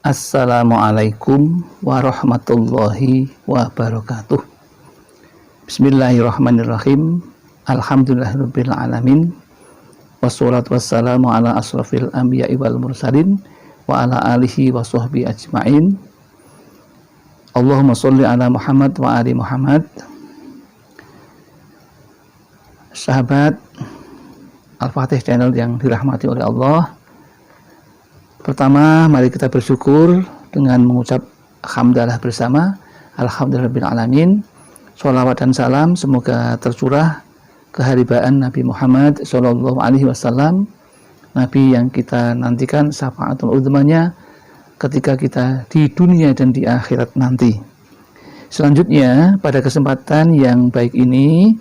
Assalamualaikum warahmatullahi wabarakatuh. Bismillahirrahmanirrahim. Alhamdulillahirabbil alamin. Wassalatu wassalamu ala asrofil anbiya'i wal mursalin wa ala alihi wa sahbihi ajma'in. Allahumma sholli ala Muhammad wa ali Muhammad. Sahabat Al-Fatih channel yang dirahmati oleh Allah, pertama, mari kita bersyukur dengan mengucap hamdalah bersama. Alhamdulillahirabbil alamin. Sholawat dan salam semoga tercurah keharibaan Nabi Muhammad Sallallahu Alaihi Wasallam, Nabi yang kita nantikan syafaatul uzmanya ketika kita di dunia dan di akhirat nanti. Selanjutnya, pada kesempatan yang baik ini,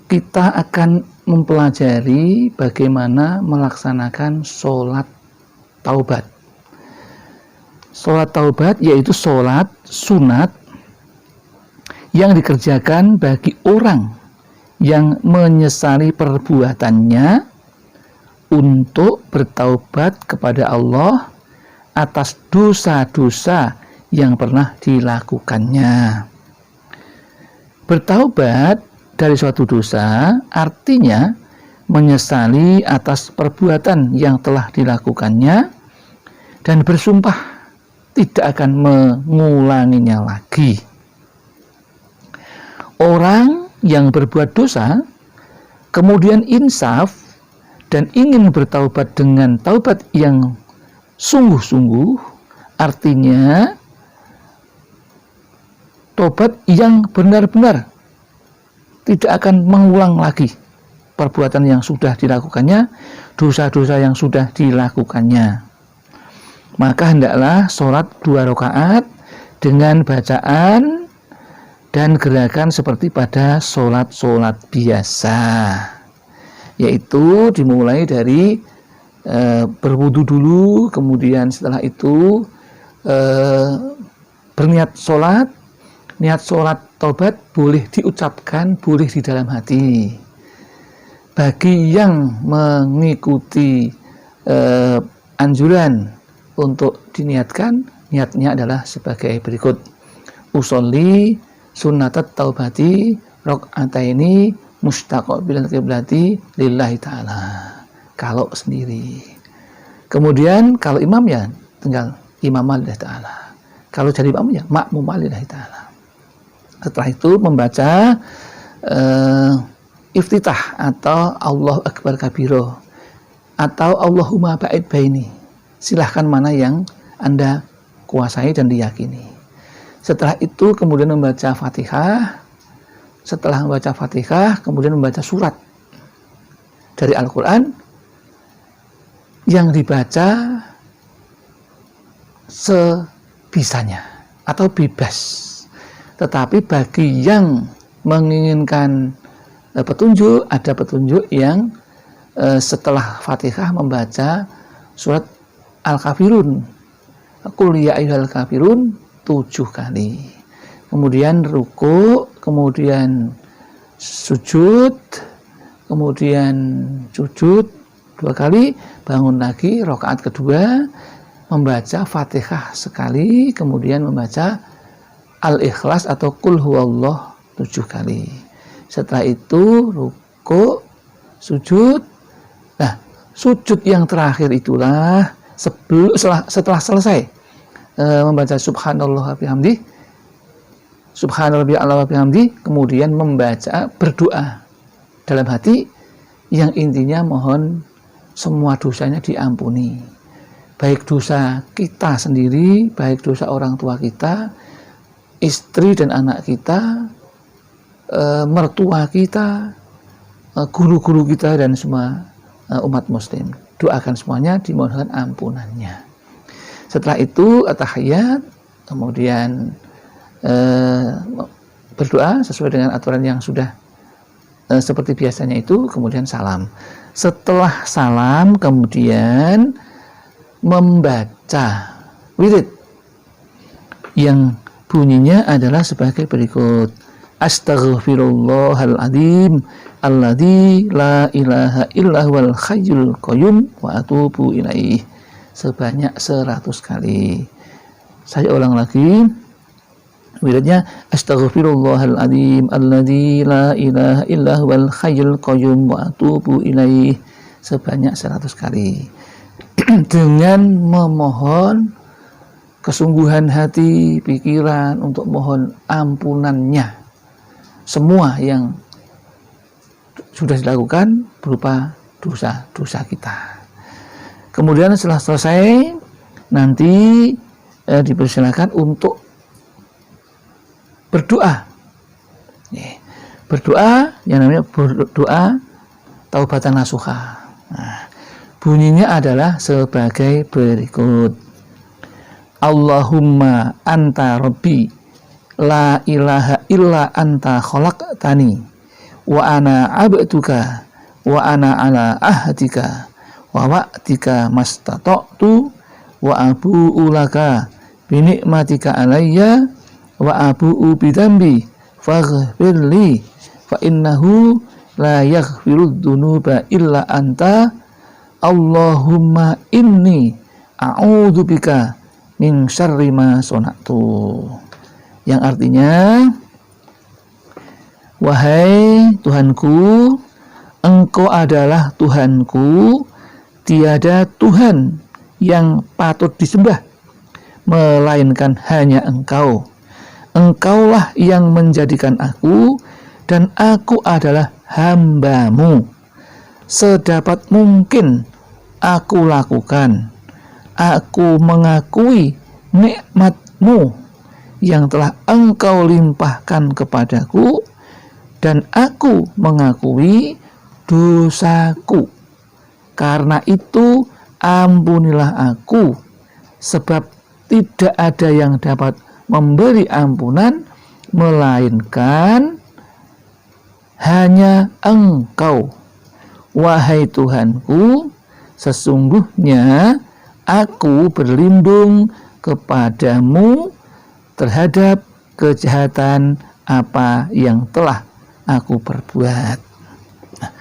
kita akan mempelajari bagaimana melaksanakan sholat taubat. Sholat taubat yaitu sholat sunat yang dikerjakan bagi orang yang menyesali perbuatannya untuk bertaubat kepada Allah atas dosa-dosa yang pernah dilakukannya. Bertaubat dari suatu dosa artinya menyesali atas perbuatan yang telah dilakukannya dan bersumpah tidak akan mengulanginya lagi. Orang yang berbuat dosa kemudian insaf dan ingin bertaubat dengan taubat yang sungguh-sungguh, artinya taubat yang benar-benar tidak akan mengulang lagi perbuatan yang sudah dilakukannya, dosa-dosa yang sudah dilakukannya. Maka hendaklah sholat 2 rakaat dengan bacaan dan gerakan seperti pada sholat-sholat biasa, yaitu dimulai dari berwudu dulu, kemudian setelah itu berniat sholat. Niat sholat taubat boleh diucapkan, boleh di dalam hati. Bagi yang mengikuti anjuran untuk diniatkan, niatnya adalah sebagai berikut: usolli sunnatat taubati rakaataini mustaqbilal qiblati lillahi ta'ala. Kalau sendiri. Kemudian kalau imam ya tinggal imamah lillahi ta'ala. Kalau jadi imam ya makmumah lillahi ta'ala. Setelah itu membaca iftitah atau Allahu Akbar kabiro atau Allahumma ba'id baini. Silahkan mana yang Anda kuasai dan diyakini. Setelah itu kemudian membaca Fatihah. Setelah membaca Fatihah kemudian membaca surat dari Al-Quran yang dibaca sebisanya atau bebas. Tetapi bagi yang menginginkan petunjuk, ada petunjuk yang setelah Fatihah membaca surat Al-Kafirun, Qul ya ayyuhal kafirun 7 kali. Kemudian ruku, kemudian sujud, kemudian sujud 2 kali, bangun lagi rakaat kedua, membaca Fatihah sekali, kemudian membaca Al-Ikhlas atau Qul huwallah 7 kali. Setelah itu ruku, sujud. Nah, sujud yang terakhir itulah setelah selesai membaca subhanallah wa bihamdi, subhanallah wa bihamdi, kemudian membaca berdoa dalam hati yang intinya mohon semua dosanya diampuni. Baik dosa kita sendiri, baik dosa orang tua kita, istri dan anak kita, mertua kita, guru-guru kita, dan semua umat muslim. Doakan semuanya, dimohonkan ampunannya. Setelah itu at-tahiyat, kemudian berdoa sesuai dengan aturan yang sudah seperti biasanya itu, kemudian salam. Setelah salam kemudian membaca wirid yang bunyinya adalah sebagai berikut: Astaghfirullahaladzim alladzi la ilaha illa huwal hayyul qayyum wa atubu ilaih. sebanyak 100 kali. Saya ulang lagi. Wiridnya astaghfirullahaladzim alladzi la ilaha illa huwal hayyul qayyum wa atubu ilaih sebanyak 100 kali. Dengan memohon kesungguhan hati, pikiran untuk mohon ampunannya semua yang sudah dilakukan berupa dosa-dosa kita. Kemudian setelah selesai nanti dipersilakan untuk berdoa. Berdoa yang namanya berdoa taubatan nasuha. Nah, bunyinya adalah sebagai berikut. Allahumma anta rabbi la ilaha illa anta khalaqtani wa ana abduka wa ana ala ahdika wa wa'tika mastata'tu wa abu'u laka bi ni'matika alayya wa abu'u bidambi faghfirli fa innahu la yaghfirud dunuba illa anta Allahumma inni a'udzubika min syarri ma sonatu, yang artinya wahai Tuhanku, Engkau adalah Tuhanku, tiada Tuhan yang patut disembah melainkan hanya Engkau. Engkaulah yang menjadikan aku dan aku adalah hamba-Mu. Sedapat mungkin aku lakukan, aku mengakui nikmat-Mu yang telah Engkau limpahkan kepadaku, dan aku mengakui dosaku. Karena itu ampunilah aku, sebab tidak ada yang dapat memberi ampunan melainkan hanya Engkau. Wahai Tuhanku, sesungguhnya aku berlindung kepadamu terhadap kejahatan apa yang telah aku perbuat. Nah,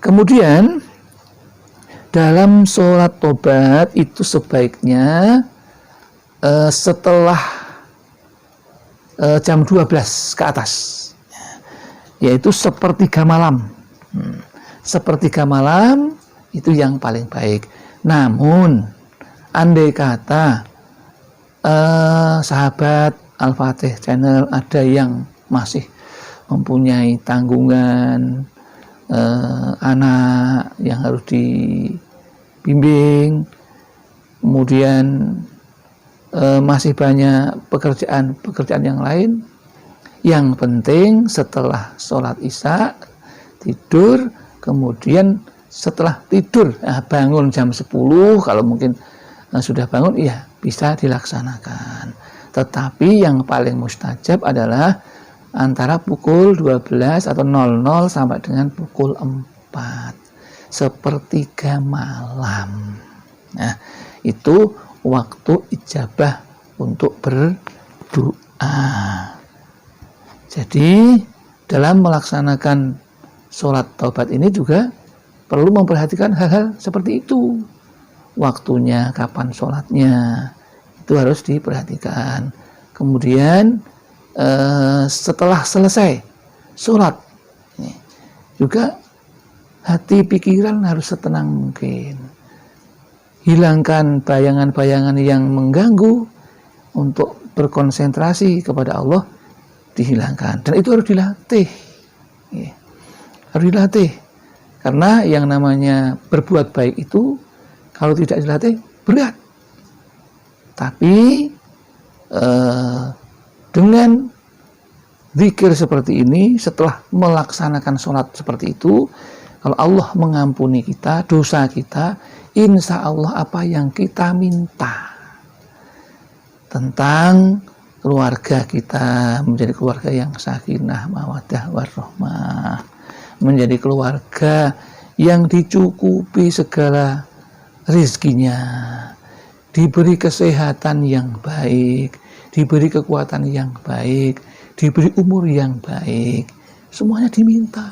kemudian dalam sholat tobat itu sebaiknya setelah jam 12 ke atas, yaitu sepertiga malam. Sepertiga malam itu yang paling baik. Namun andai kata sahabat Al-Fatih Channel ada yang masih mempunyai tanggungan anak yang harus dibimbing, kemudian masih banyak pekerjaan yang lain, yang penting setelah sholat isya tidur, kemudian setelah tidur bangun jam 10, kalau mungkin sudah bangun ya bisa dilaksanakan. Tetapi yang paling mustajab adalah antara pukul 12 atau 00 sampai dengan pukul 4, sepertiga malam. Nah, itu waktu ijabah untuk berdoa. Jadi dalam melaksanakan sholat taubat ini juga perlu memperhatikan hal-hal seperti itu. Waktunya, kapan sholatnya, itu harus diperhatikan. Kemudian setelah selesai sholat juga hati pikiran harus setenang mungkin. Hilangkan bayangan-bayangan yang mengganggu, untuk berkonsentrasi kepada Allah dihilangkan. Dan itu harus dilatih. Harus dilatih. Karena yang namanya berbuat baik itu kalau tidak dilatih berat. Tapi dengan zikir seperti ini, setelah melaksanakan sholat seperti itu, kalau Allah mengampuni kita, dosa kita, insya Allah apa yang kita minta tentang keluarga kita menjadi keluarga yang sakinah, mawaddah, warahmah, menjadi keluarga yang dicukupi segala rizkinya, diberi kesehatan yang baik, diberi kekuatan yang baik, diberi umur yang baik, semuanya diminta.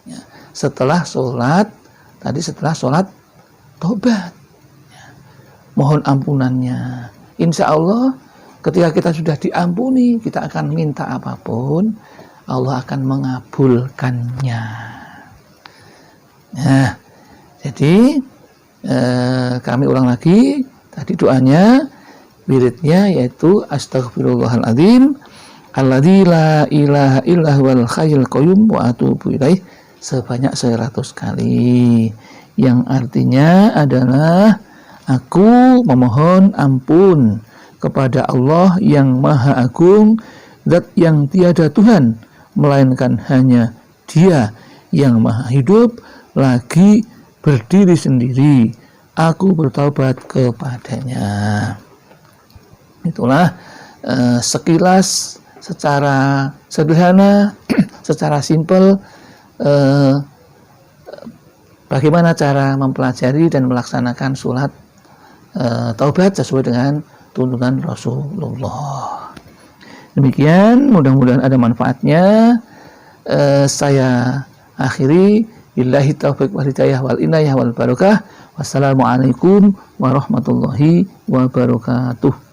Ya, setelah sholat tadi, setelah sholat tobat, mohon ampunannya. Insya Allah ketika kita sudah diampuni, kita akan minta apapun, Allah akan mengabulkannya. Nah, jadi kami ulang lagi tadi doanya, wiridnya yaitu astaghfirullahaladzim alladzi la ilaha illa huwal hayyul qayyum wa atubu ilaih sebanyak 100 kali, yang artinya adalah aku memohon ampun kepada Allah yang Maha Agung, Zat yang tiada Tuhan melainkan hanya Dia yang Maha Hidup, lagi berdiri sendiri, aku bertaubat kepadanya. Itulah sekilas secara sederhana, secara simpel, bagaimana cara mempelajari dan melaksanakan sholat taubat sesuai dengan tuntunan Rasulullah. Demikian, mudah-mudahan ada manfaatnya. Saya akhiri, billahi taufiq wal hidayah wal inayah wal barakah. Wassalamualaikum warahmatullahi wabarakatuh.